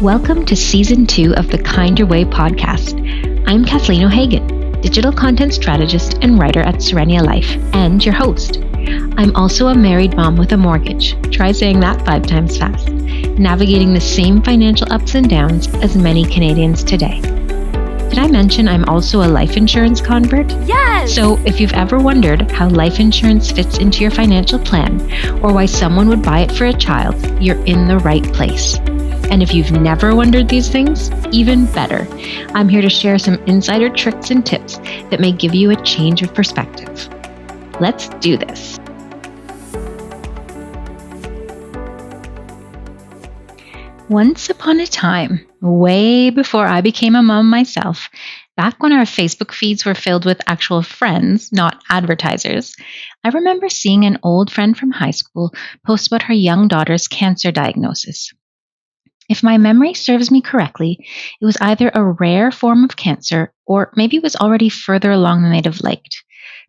Welcome to Season 2 of the Kind Your Way podcast. I'm Kathleen O'Hagan, digital content strategist and writer at Serenia Life, and your host. I'm also a married mom with a mortgage. Try saying that 5 times fast. Navigating the same financial ups and downs as many Canadians today. Did I mention I'm also a life insurance convert? Yes! So if you've ever wondered how life insurance fits into your financial plan or why someone would buy it for a child, you're in the right place. And if you've never wondered these things, even better. I'm here to share some insider tricks and tips that may give you a change of perspective. Let's do this. Once upon a time, way before I became a mom myself, back when our Facebook feeds were filled with actual friends, not advertisers, I remember seeing an old friend from high school post about her young daughter's cancer diagnosis. If my memory serves me correctly, it was either a rare form of cancer or maybe it was already further along than they'd have liked.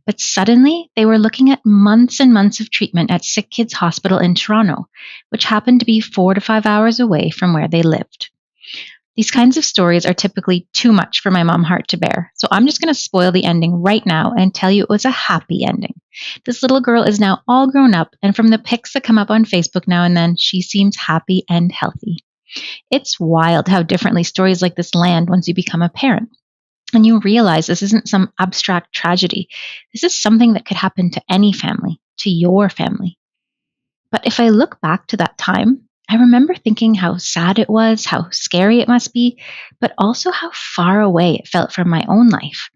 But suddenly, they were looking at months and months of treatment at Sick Kids Hospital in Toronto, which happened to be 4 to 5 hours away from where they lived. These kinds of stories are typically too much for my mom heart to bear, so I'm just going to spoil the ending right now and tell you it was a happy ending. This little girl is now all grown up, and from the pics that come up on Facebook now and then, she seems happy and healthy. It's wild how differently stories like this land once you become a parent. And you realize this isn't some abstract tragedy. This is something that could happen to any family, to your family. But if I look back to that time, I remember thinking how sad it was, how scary it must be, but also how far away it felt from my own life.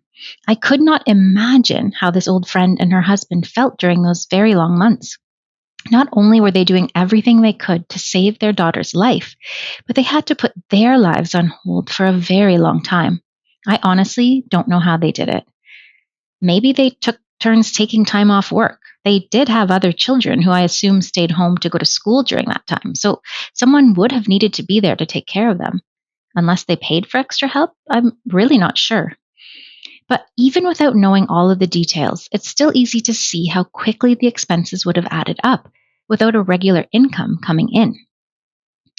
I could not imagine how this old friend and her husband felt during those very long months. Not only were they doing everything they could to save their daughter's life, but they had to put their lives on hold for a very long time. I honestly don't know how they did it. Maybe they took turns taking time off work. They did have other children who I assume stayed home to go to school during that time, so someone would have needed to be there to take care of them. Unless they paid for extra help, I'm really not sure. But even without knowing all of the details, it's still easy to see how quickly the expenses would have added up without a regular income coming in.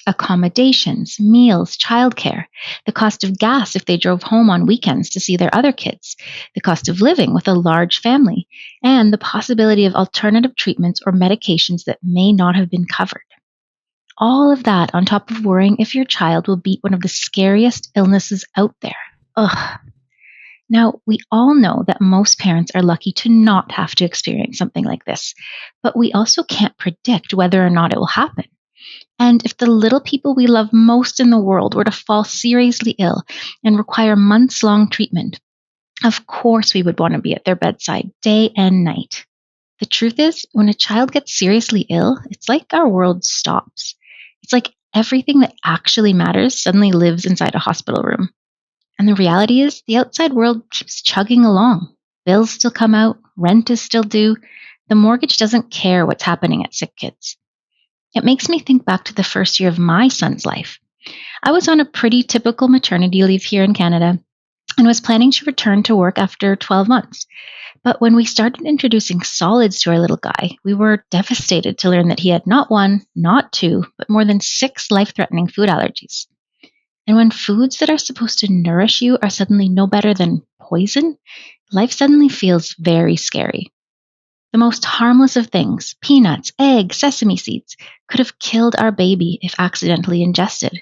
Accommodations, meals, childcare, the cost of gas if they drove home on weekends to see their other kids, the cost of living with a large family, and the possibility of alternative treatments or medications that may not have been covered. All of that on top of worrying if your child will beat one of the scariest illnesses out there. Ugh. Now, we all know that most parents are lucky to not have to experience something like this, but we also can't predict whether or not it will happen. And if the little people we love most in the world were to fall seriously ill and require months-long treatment, of course we would want to be at their bedside day and night. The truth is, when a child gets seriously ill, it's like our world stops. It's like everything that actually matters suddenly lives inside a hospital room. And the reality is, the outside world keeps chugging along. Bills still come out, rent is still due. The mortgage doesn't care what's happening at Sick Kids. It makes me think back to the first year of my son's life. I was on a pretty typical maternity leave here in Canada and was planning to return to work after 12 months. But when we started introducing solids to our little guy, we were devastated to learn that he had not 1, not 2, but more than 6 life-threatening food allergies. And when foods that are supposed to nourish you are suddenly no better than poison, life suddenly feels very scary. The most harmless of things, peanuts, eggs, sesame seeds, could have killed our baby if accidentally ingested.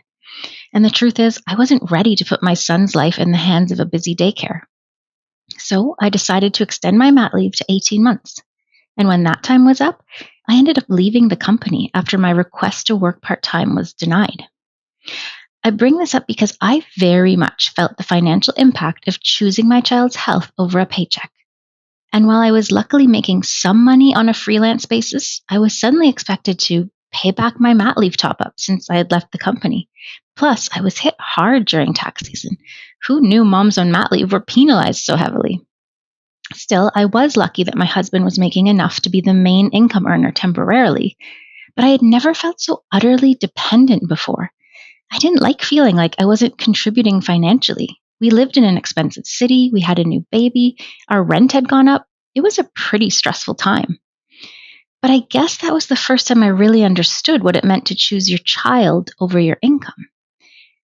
And the truth is, I wasn't ready to put my son's life in the hands of a busy daycare. So I decided to extend my mat leave to 18 months. And when that time was up, I ended up leaving the company after my request to work part-time was denied. I bring this up because I very much felt the financial impact of choosing my child's health over a paycheck. And while I was luckily making some money on a freelance basis, I was suddenly expected to pay back my mat leave top-up since I had left the company. Plus, I was hit hard during tax season. Who knew moms on mat leave were penalized so heavily? Still, I was lucky that my husband was making enough to be the main income earner temporarily, but I had never felt so utterly dependent before. I didn't like feeling like I wasn't contributing financially. We lived in an expensive city, we had a new baby, our rent had gone up. It was a pretty stressful time. But I guess that was the first time I really understood what it meant to choose your child over your income.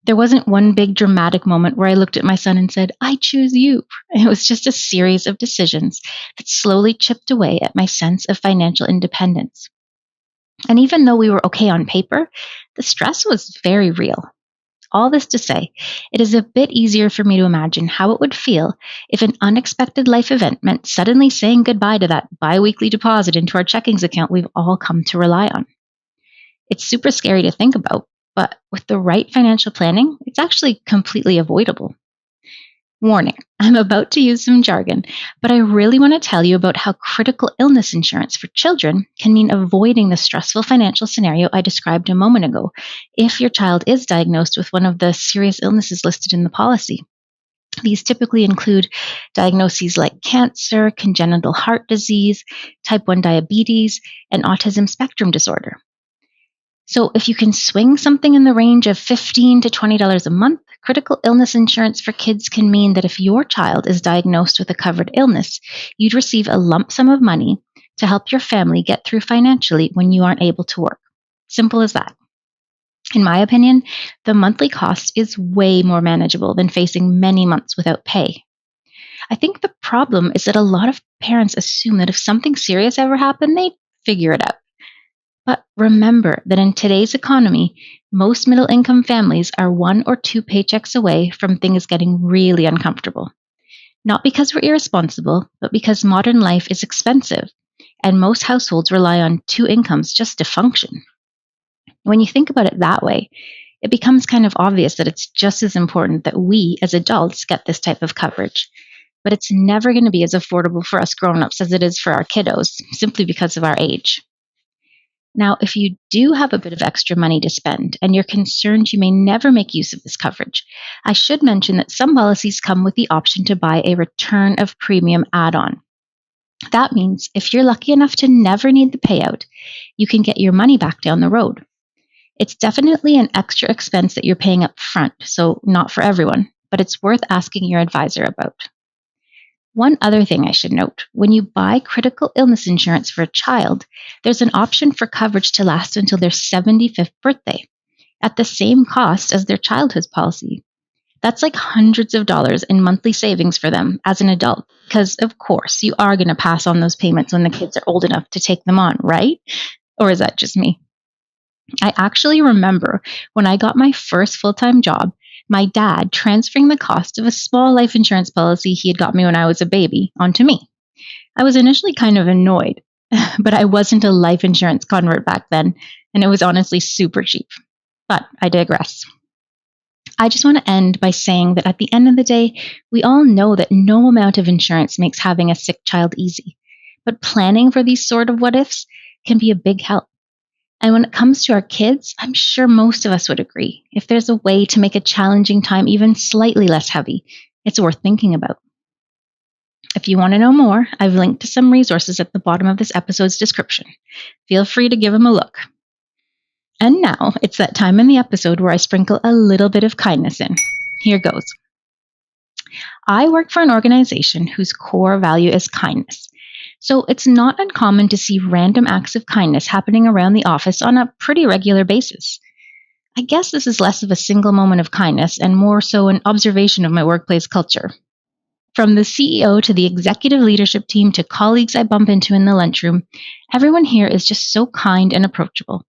There wasn't one big dramatic moment where I looked at my son and said, I choose you. It was just a series of decisions that slowly chipped away at my sense of financial independence. And even though we were okay on paper, the stress was very real. All this to say, it is a bit easier for me to imagine how it would feel if an unexpected life event meant suddenly saying goodbye to that biweekly deposit into our checkings account we've all come to rely on. It's super scary to think about, but with the right financial planning, it's actually completely avoidable. Warning, I'm about to use some jargon, but I really want to tell you about how critical illness insurance for children can mean avoiding the stressful financial scenario I described a moment ago if your child is diagnosed with one of the serious illnesses listed in the policy. These typically include diagnoses like cancer, congenital heart disease, type 1 diabetes, and autism spectrum disorder. So if you can swing something in the range of $15 to $20 a month, critical illness insurance for kids can mean that if your child is diagnosed with a covered illness, you'd receive a lump sum of money to help your family get through financially when you aren't able to work. Simple as that. In my opinion, the monthly cost is way more manageable than facing many months without pay. I think the problem is that a lot of parents assume that if something serious ever happened, they'd figure it out. But remember that in today's economy, most middle income families are 1 or 2 paychecks away from things getting really uncomfortable. Not because we're irresponsible, but because modern life is expensive, and most households rely on 2 incomes just to function. When you think about it that way, it becomes kind of obvious that it's just as important that we as adults get this type of coverage. But it's never going to be as affordable for us grown-ups as it is for our kiddos, simply because of our age. Now, if you do have a bit of extra money to spend and you're concerned you may never make use of this coverage, I should mention that some policies come with the option to buy a return of premium add-on. That means if you're lucky enough to never need the payout, you can get your money back down the road. It's definitely an extra expense that you're paying up front, so not for everyone, but it's worth asking your advisor about. One other thing I should note, when you buy critical illness insurance for a child, there's an option for coverage to last until their 75th birthday, at the same cost as their childhood policy. That's like hundreds of dollars in monthly savings for them as an adult, because of course you are going to pass on those payments when the kids are old enough to take them on, right? Or is that just me? I actually remember when I got my first full-time job, my dad transferring the cost of a small life insurance policy he had got me when I was a baby onto me. I was initially kind of annoyed, but I wasn't a life insurance convert back then, and it was honestly super cheap. But I digress. I just want to end by saying that at the end of the day, we all know that no amount of insurance makes having a sick child easy, but planning for these sort of what-ifs can be a big help. And when it comes to our kids, I'm sure most of us would agree. If there's a way to make a challenging time even slightly less heavy, it's worth thinking about. If you want to know more, I've linked to some resources at the bottom of this episode's description. Feel free to give them a look. And now it's that time in the episode where I sprinkle a little bit of kindness in. Here goes. I work for an organization whose core value is kindness. So it's not uncommon to see random acts of kindness happening around the office on a pretty regular basis. I guess this is less of a single moment of kindness and more so an observation of my workplace culture. From the CEO to the executive leadership team to colleagues I bump into in the lunchroom, everyone here is just so kind and approachable.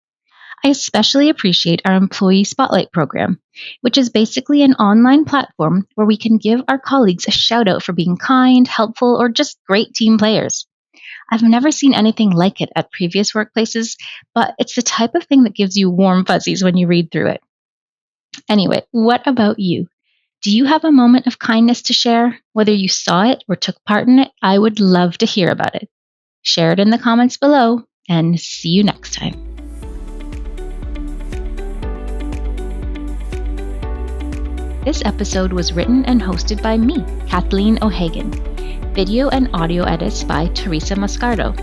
I especially appreciate our Employee Spotlight program, which is basically an online platform where we can give our colleagues a shout out for being kind, helpful, or just great team players. I've never seen anything like it at previous workplaces, but it's the type of thing that gives you warm fuzzies when you read through it. Anyway, what about you? Do you have a moment of kindness to share? Whether you saw it or took part in it, I would love to hear about it. Share it in the comments below, and see you next time. This episode was written and hosted by me, Kathleen O'Hagan. Video and audio edits by Teresa Moscardo,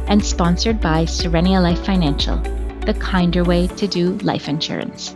and sponsored by Serenia Life Financial, the kinder way to do life insurance.